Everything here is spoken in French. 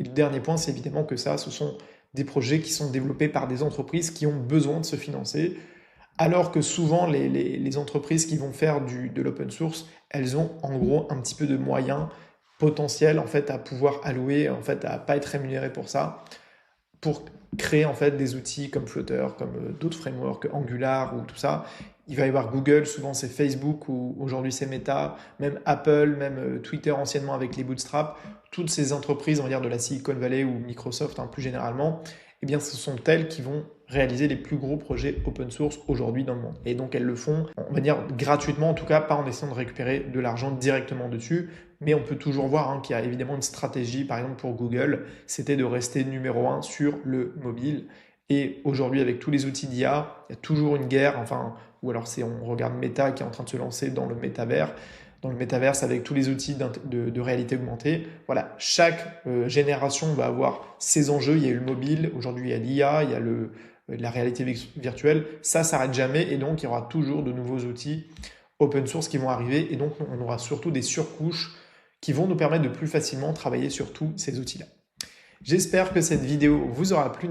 Et le dernier point, c'est évidemment que ce sont des projets qui sont développés par des entreprises qui ont besoin de se financer, alors que souvent les entreprises qui vont faire de l'open source, elles ont en gros un petit peu de moyens potentiels en fait à pouvoir allouer, en fait à pas être rémunérées pour ça, pour créer en fait des outils comme Flutter, comme d'autres frameworks, Angular ou tout ça. Il va y avoir Google, souvent c'est Facebook ou aujourd'hui c'est Meta, même Apple, même Twitter anciennement avec les Bootstrap. Toutes ces entreprises, on va dire de la Silicon Valley ou Microsoft plus généralement, eh bien ce sont elles qui vont réaliser les plus gros projets open source aujourd'hui dans le monde. Et donc elles le font, on va dire gratuitement, en tout cas pas en essayant de récupérer de l'argent directement dessus, mais on peut toujours voir qu'il y a évidemment une stratégie, par exemple pour Google, c'était de rester numéro 1 sur le mobile. Et aujourd'hui, avec tous les outils d'IA, il y a toujours une guerre, ou alors on regarde Meta qui est en train de se lancer dans le métavers, avec tous les outils de réalité augmentée. Voilà, chaque génération va avoir ses enjeux. Il y a eu le mobile, aujourd'hui il y a l'IA, il y a la réalité virtuelle. Ça s'arrête jamais et donc il y aura toujours de nouveaux outils open source qui vont arriver et donc on aura surtout des surcouches qui vont nous permettre de plus facilement travailler sur tous ces outils-là. J'espère que cette vidéo vous aura plu.